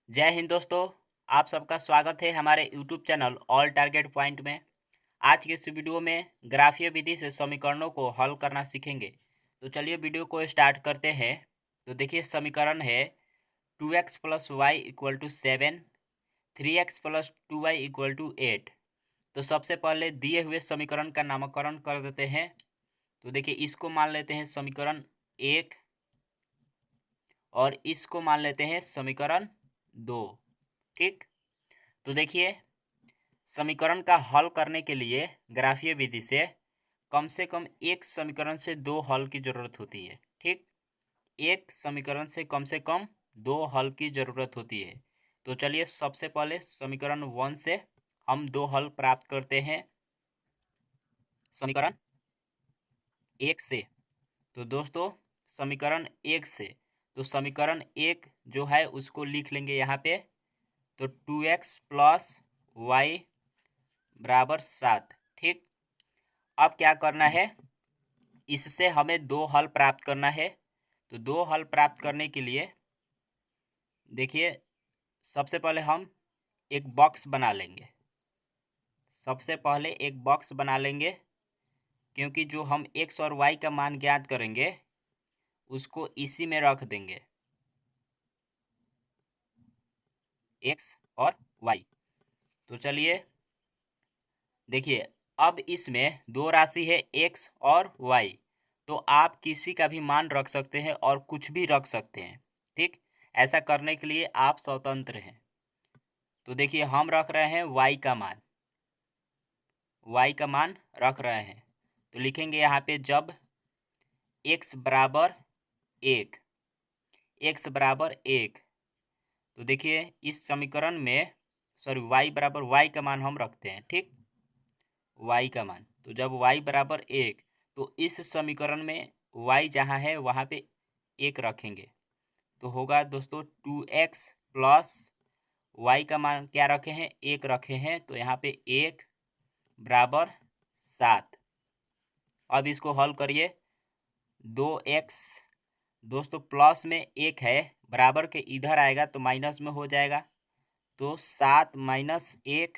जय हिंद दोस्तों। आप सबका स्वागत है हमारे YouTube channel all target point में। आज के इस वीडियो में ग्राफीय विधि से समीकरणों को हल करना सीखेंगे। तो चलिए वीडियो को स्टार्ट करते हैं। तो देखिए समीकरण है 2x plus y equal to 7, 3x plus 2y equal to 8। तो सबसे पहले दिए हुए समीकरण का नामकरण कर देते हैं। तो देखिए इसको मान लेते हैं समीकरण 1 और इसको मान लेते हैं समीकरण 2। ठीक। तो देखिए समीकरण का हल करने के लिए ग्राफीय विधि से कम एक समीकरण से दो हल की जरूरत होती है। ठीक। एक समीकरण से कम दो हल की जरूरत होती है। तो चलिए सबसे पहले समीकरण 1 से हम दो हल प्राप्त करते हैं समीकरण 1 से। तो दोस्तों समीकरण 1 से, तो समीकरण 1 जो है उसको लिख लेंगे यहाँ पे। तो 2x प्लस वाई बराबर 7। ठीक। अब क्या करना है, इससे हमें दो हल प्राप्त करना है। तो दो हल प्राप्त करने के लिए देखिए सबसे पहले हम एक बॉक्स बना लेंगे। सबसे पहले एक बॉक्स बना लेंगे क्योंकि जो हम x और y का मान ज्ञात करेंगे उसको इसी में रख देंगे, x और y। तो चलिए देखिए अब इसमें दो राशि है x और y। तो आप किसी का भी मान रख सकते हैं और कुछ भी रख सकते हैं। ठीक। ऐसा करने के लिए आप स्वतंत्र हैं। तो देखिए हम रख रहे हैं y का मान, y का मान रख रहे हैं। तो लिखेंगे यहाँ पे जब x बराबर 1, x बराबर 1। तो देखिए इस समीकरण में y बराबर y का मान हम रखते हैं। ठीक। y का मान, तो जब y बराबर 1 तो इस समीकरण में y जहाँ है वहाँ पे 1 रखेंगे। तो होगा दोस्तों 2x प्लस y का मान क्या रखे हैं, 1 रखे हैं। तो यहाँ पे 1 बराबर 7। अब इसको हल करिए। 2x दोस्तों प्लस में 1 है, बराबर के इधर आएगा तो माइनस में हो जाएगा। तो 7 माइनस 1,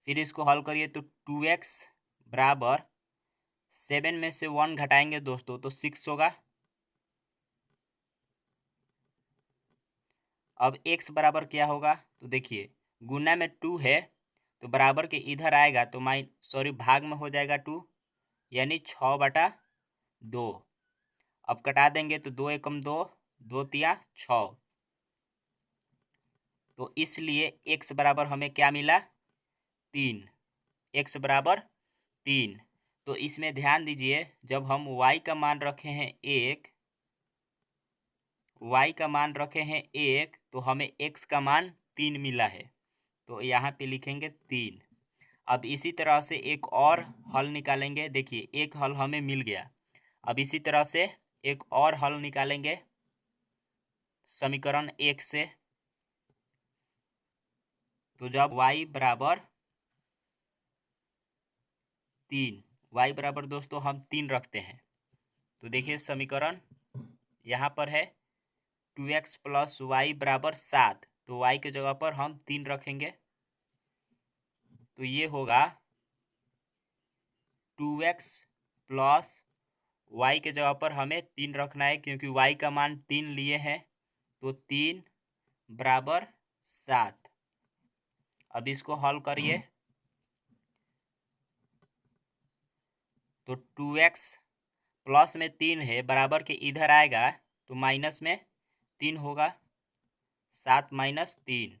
फिर इसको हल करिए तो 2x बराबर 7 में से 1 घटाएंगे दोस्तों तो 6 होगा। अब x बराबर क्या होगा, तो देखिए गुना में 2 है तो बराबर के इधर आएगा तो भाग में हो जाएगा 2, यानी 6/2। अब कटा देंगे तो 2 एकम 2, 2 तिया 6। तो इसलिए x बराबर हमें क्या मिला, 3। x बराबर 3। तो इसमें ध्यान दीजिए जब हम y का मान रखे हैं 1, y का मान रखे हैं 1 तो हमें x का मान 3 मिला है। तो यहाँ पे लिखेंगे 3। अब इसी तरह से एक और हल निकालेंगे। देखिए एक हल हमें मिल गया। अब इसी तरह से एक और हल निकालेंगे समीकरण 1 से। तो जब y बराबर 3, y बराबर दोस्तों हम 3 रखते हैं। तो देखिए समीकरण यहाँ पर है 2x प्लस वाई बराबर 7। तो y के जगह पर हम 3 रखेंगे। तो ये होगा 2x प्लस y के जगह पर हमें 3 रखना है क्योंकि y का मान 3 लिए हैं। तो 3 बराबर 7। अब इसको हल करिए तो 2x प्लस में 3 है, बराबर के इधर आएगा तो माइनस में 3 होगा। 7 माइनस 3,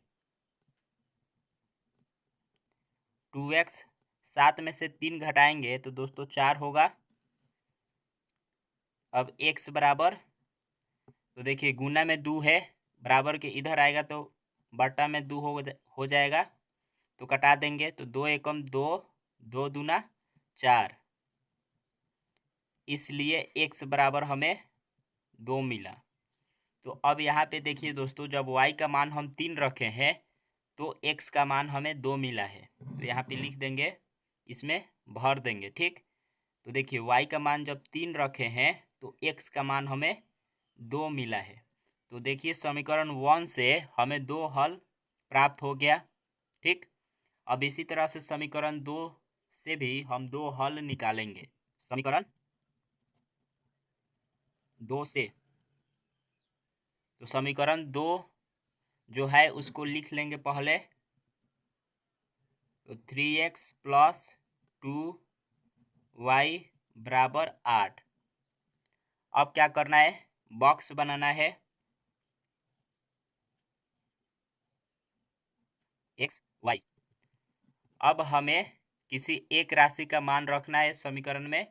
2x 7 में से 3 घटाएंगे तो दोस्तों 4 होगा। अब x बराबर, तो देखिए गुना में 2 है, बराबर के इधर आएगा तो बटा में 2 हो जाएगा। तो कटा देंगे तो 2 एकम 2, 2 दूना 4। इसलिए x बराबर हमें 2 मिला। तो अब यहाँ पे देखिए दोस्तों जब y का मान हम 3 रखे हैं तो x का मान हमें 2 मिला है। तो यहाँ पे लिख देंगे, इसमें भर देंगे। ठीक। तो देखिए y का मान जब 3 रखे हैं तो x का मान हमें 2 मिला है। तो देखिए समीकरण 1 से हमें 2 हल प्राप्त हो गया। ठीक, अब इसी तरह से समीकरण 2 से भी हम 2 हल निकालेंगे। समीकरण 2 से, तो समीकरण 2 जो है उसको लिख लेंगे पहले। तो 3x प्लस 2y बराबर 8। अब क्या करना है, बॉक्स बनाना है। x y, अब हमें किसी एक राशि का मान रखना है समीकरण में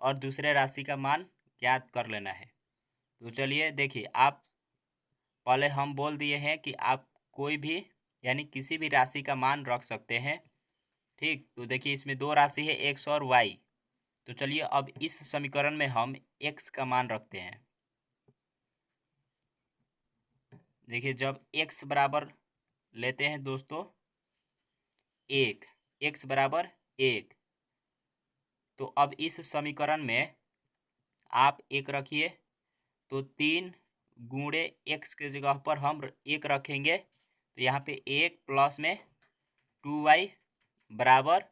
और दूसरे राशि का मान ज्ञात कर लेना है। तो चलिए देखिए, आप पहले हम बोल दिए हैं कि आप कोई भी यानी किसी भी राशि का मान रख सकते हैं। ठीक, तो देखिए इसमें 2 राशि है x और y। तो चलिए अब इस समीकरण में हम x का मान रखते हैं। देखिए जब x बराबर लेते हैं दोस्तों 1, x बराबर 1, तो अब इस समीकरण में आप 1 रखिए, तो 3 गुणे x के जगह पर हम 1 रखेंगे। तो यहाँ पे 1 प्लस में 2y बराबर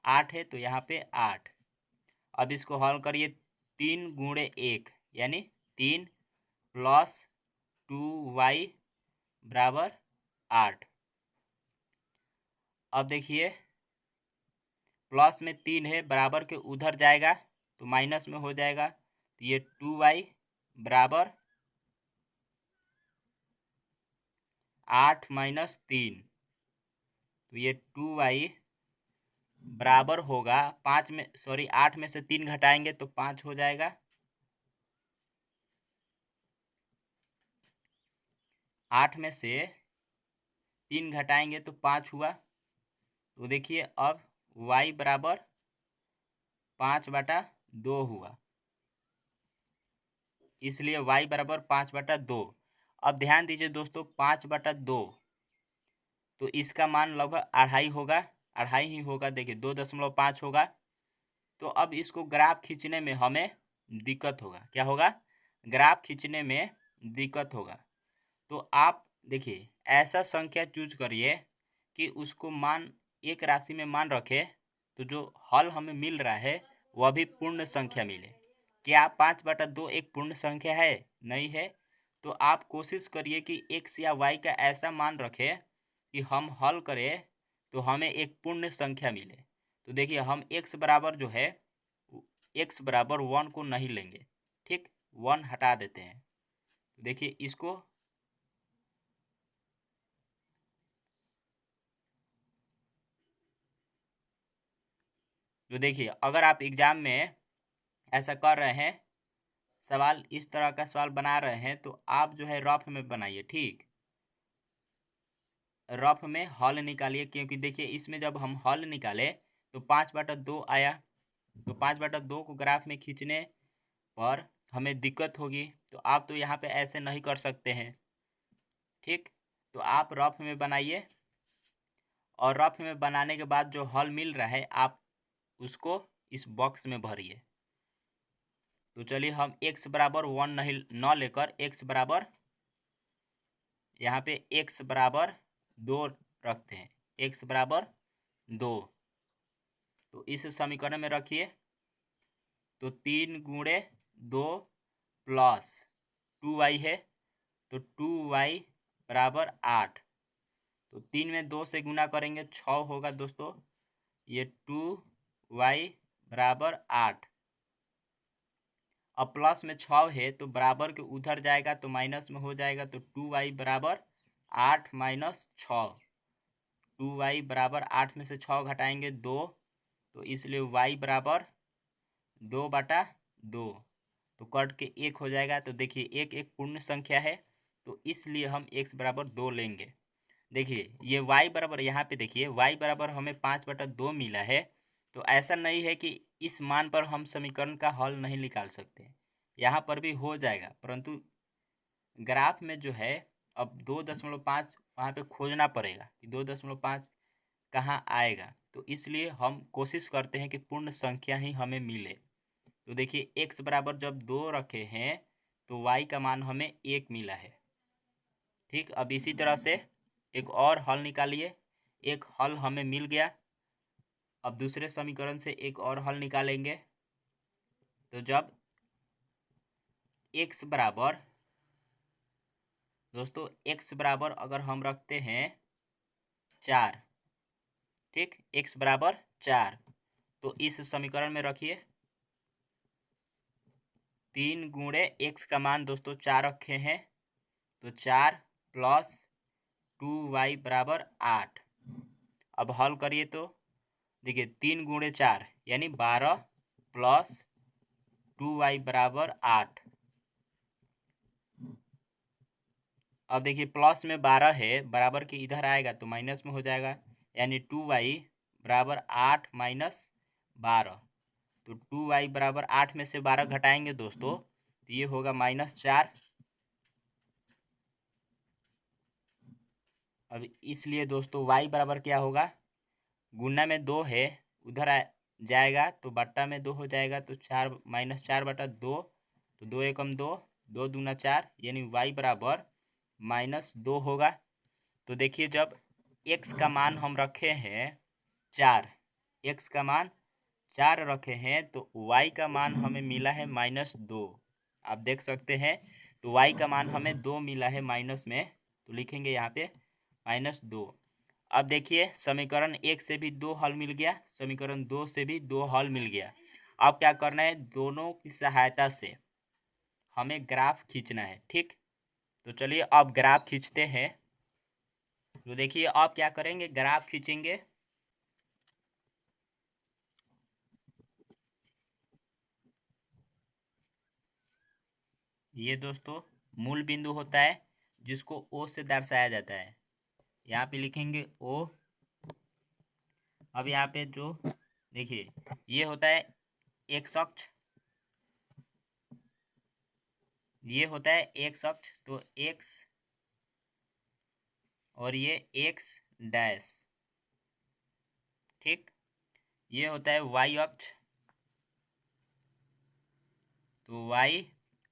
8 है, तो यहाँ पे 8। अब इसको हल करिए, 3 गुणे 1 यानी 3 प्लस 2y बराबर 8। अब देखिए प्लस में 3 है, बराबर के उधर जाएगा तो माइनस में हो जाएगा। तो ये 2y बराबर 8 माइनस 3, तो ये 2y बराबर होगा 5 में, सॉरी 8 में से 3 घटाएंगे तो 5 हो जाएगा। 8 में से 3 घटाएंगे तो 5 हुआ। तो देखिए अब y बराबर 5/2 हुआ, इसलिए y बराबर 5/2। अब ध्यान दीजिए दोस्तों, 5/2 तो इसका मान लगभग 2.5 होगा, 2.5 ही होगा। देखिए 2.5 होगा। तो अब इसको ग्राफ खींचने में हमें दिक्कत होगा। क्या होगा, ग्राफ खींचने में दिक्कत होगा। तो आप देखिए ऐसा संख्या चूज करिए कि उसको मान एक राशि में मान रखे, तो जो हल हमें मिल रहा है वह भी पूर्ण संख्या मिले। क्या 5/2 एक पूर्ण संख्या है? नहीं है। तो आप कोशिश करिए कि x या y का ऐसा मान रखें कि हम हल करें तो हमें एक पूर्ण संख्या मिले। तो देखिए हम x बराबर जो है x बराबर 1 को नहीं लेंगे। ठीक, 1 हटा देते हैं। देखिए इसको, तो देखिए अगर आप एग्जाम में ऐसा कर रहे हैं, सवाल इस तरह का सवाल बना रहे हैं, तो आप जो है रफ में बनाइए। ठीक, रफ में हल निकालिए, क्योंकि देखिए इसमें जब हम हल निकाले तो 5/2 आया। तो 5/2 को ग्राफ में खींचने पर हमें दिक्कत होगी। तो आप तो यहाँ पे ऐसे नहीं कर सकते हैं। ठीक, तो आप रफ में बनाइए और रफ में बनाने के बाद जो हल मिल रहा है आप उसको इस बॉक्स में भरिए। तो चलिए हम x बराबर 1 नहीं न लेकर x बराबर, यहाँ पे x बराबर 2 रखते हैं। x बराबर 2, तो इस समीकरण में रखिए। तो 3 गुणे 2 प्लस 2y है, तो 2y बराबर 8। तो 3 में 2 से गुना करेंगे 6 होगा दोस्तों। ये 2y बराबर 8। अब प्लस में 6 है तो बराबर के उधर जाएगा तो माइनस में हो जाएगा। तो 2y बराबर 8 माइनस 6, 2y बराबर 8 में से 6 घटाएंगे 2, तो इसलिए y बराबर 2/2, तो कट के 1 हो जाएगा। तो देखिए एक एक पूर्ण संख्या है, तो इसलिए हम x बराबर 2 लेंगे। देखिए ये y बराबर, यहाँ पे देखिए y बराबर हमें 5/2 मिला है। तो ऐसा नहीं है कि इस मान पर हम समीकरण का हल नहीं निकाल सकते, यहाँ पर भी हो जाएगा, परंतु ग्राफ में जो है अब 2.5 वहाँ पे खोजना पड़ेगा कि 2.5 कहाँ आएगा। तो इसलिए हम कोशिश करते हैं कि पूर्ण संख्या ही हमें मिले। तो देखिए x बराबर जब 2 रखे हैं तो y का मान हमें 1 मिला है। ठीक, अब इसी तरह से एक और हल निकालिए। एक हल हमें मिल गया। अब दूसरे समीकरण से एक और हल निकालेंगे। तो जब x बराबर दोस्तों x बराबर अगर हम रखते हैं 4, ठीक, x बराबर 4, तो इस समीकरण में रखिए 3 गुणे x का मान दोस्तों 4 रखे हैं, तो 4 प्लस 2y बराबर 8। अब हल करिए तो देखिए 3 गुणे 4 यानी 12 प्लस 2y बराबर 8। अब देखिए प्लस में 12 है, बराबर के इधर आएगा तो माइनस में हो जाएगा, यानी 2y बराबर 8 माइनस 12। तो 2y बराबर 8 में से 12 घटाएंगे दोस्तों तो ये होगा -4। अब इसलिए दोस्तों y बराबर क्या होगा, गुना में 2 है उधर जाएगा तो बट्टा में 2 हो जाएगा, तो 4 -4/2, तो 2 एकम 2, 2 दूना 4, यानी y बराबर -2 होगा। तो देखिए जब x का मान हम रखे हैं 4, x का मान 4 रखे हैं तो y का मान हमें मिला है -2। आप देख सकते हैं, तो y का मान हमें 2 मिला है माइनस में, तो लिखेंगे यहाँ पे -2। अब देखिए समीकरण 1 से भी 2 हल मिल गया, समीकरण 2 से भी 2 हल मिल गया। अब क्या करना है, दोनों की सहायता से हमें ग्राफ खींचना है। ठीक, तो चलिए अब ग्राफ खींचते हैं। तो देखिए अब क्या करेंगे, ग्राफ खींचेंगे। ये दोस्तों मूल बिंदु होता है जिसको O से दर्शाया जाता है। यहाँ पे लिखेंगे O। अब यहाँ पे जो देखिए ये होता है एक्स अक्ष, ये होता है एक्स अक्ष, तो एक्स और ये एक्स डैश। ठीक, ये होता है वाई अक्ष, तो वाई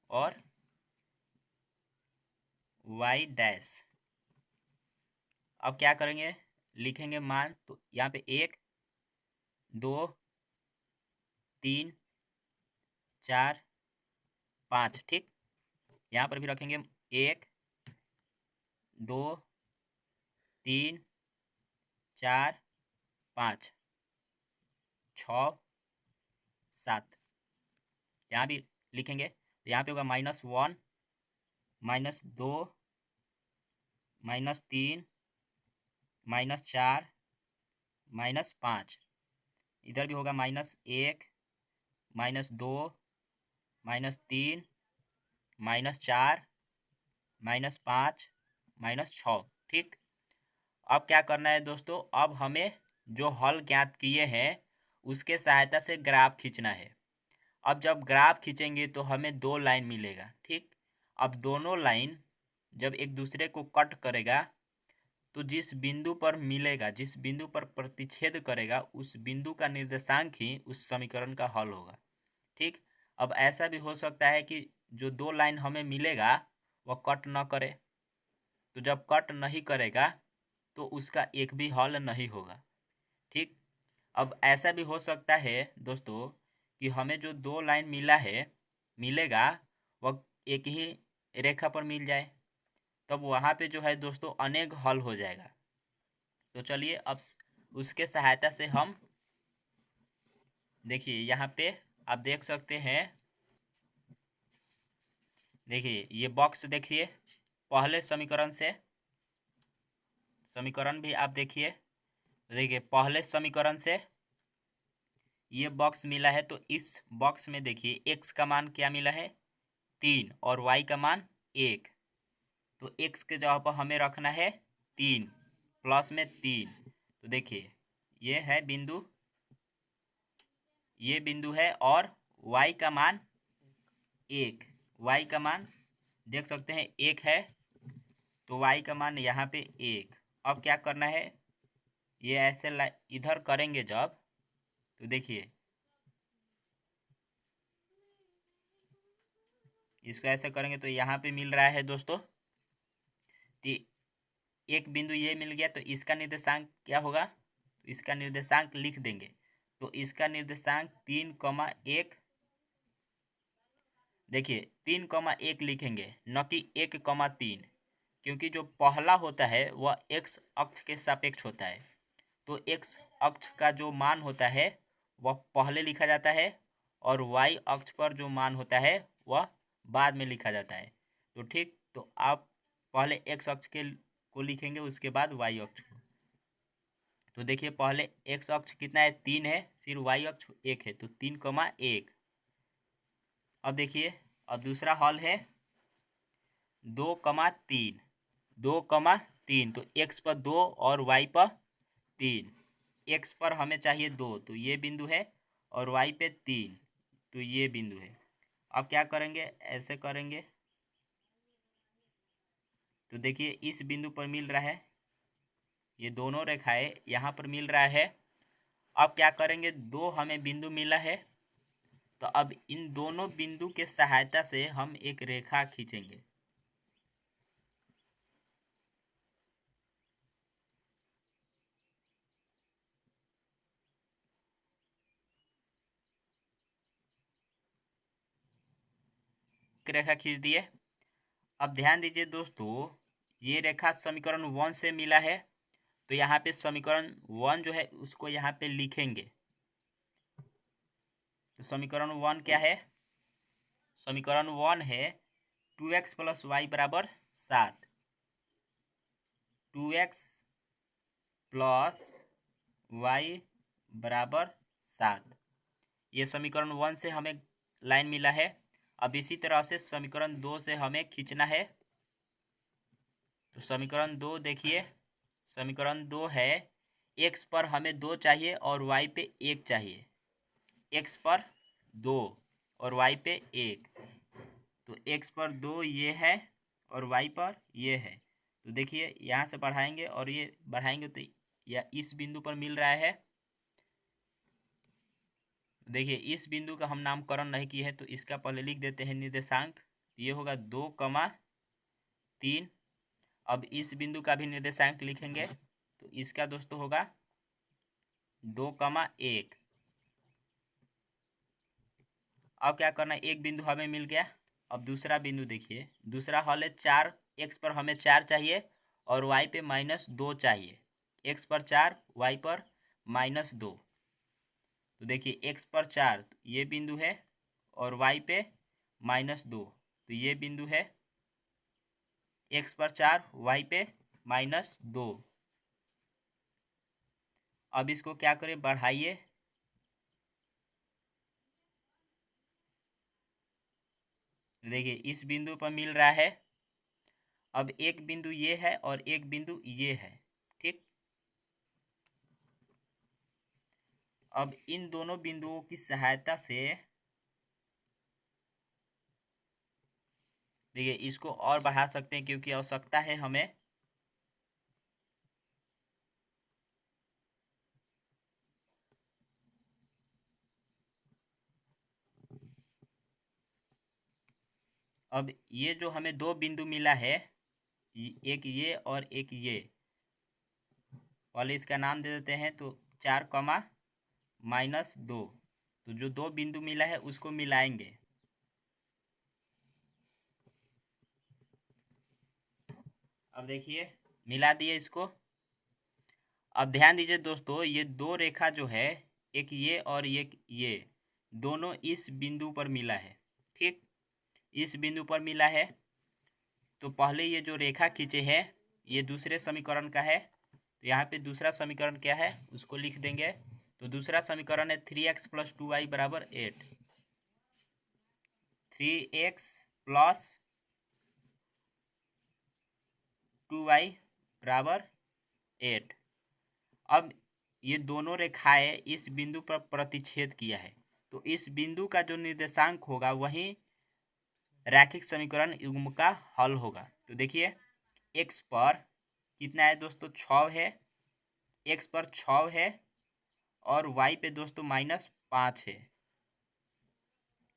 और वाई डैश। अब क्या करेंगे, लिखेंगे मान, तो यहाँ पे 1 2 3 4 5। ठीक, यहाँ पर भी रखेंगे 1 2 3 4 5 6 7। यहाँ भी लिखेंगे, तो यहाँ पे होगा -1 -2 -3 -4 -5। इधर भी होगा -1 -2 -3 -4 -5 -6। ठीक, अब क्या करना है दोस्तों, अब हमें जो हल ज्ञात किए हैं उसके सहायता से ग्राफ खींचना है। अब जब ग्राफ खींचेंगे तो हमें 2 लाइन मिलेगा। ठीक, अब दोनों लाइन जब एक दूसरे को कट करेगा तो जिस बिंदु पर मिलेगा, जिस बिंदु पर प्रतिच्छेद करेगा, उस बिंदु का निर्देशांक ही उस समीकरण का हल होगा। ठीक, अब ऐसा भी हो सकता है कि जो 2 लाइन हमें मिलेगा वह कट न करे, तो जब कट नहीं करेगा तो उसका एक भी हल नहीं होगा। ठीक, अब ऐसा भी हो सकता है दोस्तों कि हमें जो 2 लाइन मिलेगा वह एक ही रेखा पर मिल जाए, तब वहाँ पे जो है दोस्तों अनेक हल हो जाएगा। तो चलिए अब उसके सहायता से हम देखिए यहाँ पे आप देख सकते हैं, देखिए ये बॉक्स देखिए, पहले समीकरण से समीकरण भी आप देखिए, देखिए पहले समीकरण से ये बॉक्स मिला है, तो इस बॉक्स में देखिए x का मान क्या मिला है 3 और y का मान 1, तो x के जगह पर हमें रखना है 3 प्लस में 3। तो देखिए ये है बिंदु, ये बिंदु है, और y का मान 1, y का मान देख सकते हैं 1 है, तो y का मान यहाँ पे 1। अब क्या करना है, ये ऐसे इधर करेंगे जब, तो देखिए इसको ऐसे करेंगे तो यहाँ पे मिल रहा है दोस्तों, एक बिंदु ये मिल गया, तो इसका निर्देशांक क्या होगा, तो इसका निर्देशांक लिख देंगे। तो इसका निर्देशांक 3,1, देखिए 3,1 लिखेंगे, न कि 1,3, क्योंकि जो पहला होता है वह एक्स अक्ष के सापेक्ष होता है। तो एक्स अक्ष का जो मान होता है वह पहले लिखा जाता है, और वाई अक्ष पर जो मान होता है वह बाद में लिखा जाता है। तो ठीक, तो आप पहले एक्स अक्ष के को लिखेंगे, उसके बाद वाई अक्ष को। तो देखिए पहले एक्स अक्ष कितना है, 3 है, फिर वाई अक्ष 1 है, तो 3,1। अब देखिए, अब दूसरा हल है 2,3, 2,3, तो एक्स पर 2 और वाई पर 3। एक्स पर हमें चाहिए 2, तो ये बिंदु है, और वाई पे 3, तो ये बिंदु है। अब क्या करेंगे, ऐसे करेंगे, तो देखिए इस बिंदु पर मिल रहा है, ये दोनों रेखाएं यहाँ पर मिल रहा है। अब क्या करेंगे, दो हमें बिंदु मिला है, तो अब इन दोनों बिंदु के सहायता से हम एक रेखा खींचेंगे। एक रेखा खींच दिए। अब ध्यान दीजिए दोस्तों, ये रेखा समीकरण 1 से मिला है, तो यहाँ पे समीकरण 1 जो है उसको यहाँ पे लिखेंगे। तो समीकरण 1 क्या है, समीकरण 1 है 2x + y = 7, 2x + y = 7। ये समीकरण 1 से हमें लाइन मिला है। अब इसी तरह से समीकरण 2 से हमें खींचना है। तो समीकरण 2 देखिए, समीकरण 2 है, x पर हमें 2 चाहिए और y पे 1 चाहिए। x पर 2 और y पे 1, तो x पर 2 ये है और y पर ये है। तो देखिए यहाँ से बढ़ाएंगे और ये बढ़ाएंगे, तो या इस बिंदु पर मिल रहा है। देखिए इस बिंदु का हम नामकरण नहीं किए हैं, तो इसका पहले लिख देते हैं निर्देशांक। ये होगा 2,3। अब इस बिंदु का भी निर्देशांक लिखेंगे, तो इसका दोस्तों होगा 2,1। अब क्या करना है, एक बिंदु हमें मिल गया। अब दूसरा बिंदु देखिए, दूसरा हल है 4, एक्स पर हमें 4 चाहिए और वाई पे -2 चाहिए। एक्स पर 4, वाई पर -2। तो देखिए एक्स पर 4 ये बिंदु है, और वाई पे -2, तो ये बिंदु है। एक्स पर 4, वाई पे -2। अब इसको क्या करें, बढ़ाइए। देखिए इस बिंदु पर मिल रहा है। अब एक बिंदु ये है और एक बिंदु ये है, ठीक। अब इन दोनों बिंदुओं की सहायता से देखिए इसको और बढ़ा सकते हैं, क्योंकि आवश्यकता है हमें। अब ये जो हमें दो बिंदु मिला है, एक ये और एक ये, वाले इसका नाम दे देते हैं, तो 4,-2। तो जो दो बिंदु मिला है उसको मिलाएंगे। अब देखिए मिला दिए इसको। अब ध्यान दीजिए दोस्तों, ये दो रेखा जो है, एक ये और एक ये, दोनों इस बिंदु पर मिला है, ठीक। इस बिंदु पर मिला है, तो पहले ये जो रेखा खींचे हैं ये दूसरे समीकरण का है। तो यहाँ पे दूसरा समीकरण क्या है उसको लिख देंगे। तो दूसरा समीकरण है 3x + 2y = 8, 3x + 2y = 8। अब ये दोनों रेखाएं इस बिंदु पर प्रतिच्छेद किया है, तो इस बिंदु का जो निर्देशांक होगा वही रैखिक समीकरण युग्म का हल होगा। तो देखिए एक्स पर कितना है दोस्तों, 6 है, एक्स पर 6 है, और वाई पे दोस्तों -5 है।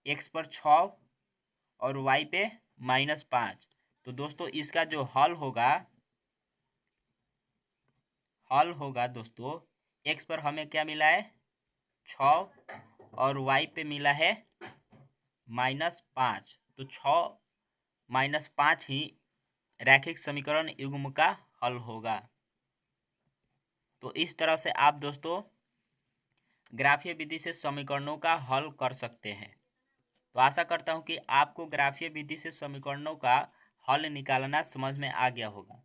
एक्स पर 6 और y पे -5। तो दोस्तों इसका जो हल होगा दोस्तों, x पर हमें क्या मिला है 6 और y पे मिला है -5। तो 6 - 5 ही रैखिक समीकरण युग्म का हल होगा। तो इस तरह से आप दोस्तों ग्राफीय विधि से समीकरणों का हल कर सकते हैं। तो आशा करता हूं कि आपको ग्राफीय विधि से समीकरणों का हल निकालना समझ में आ गया होगा।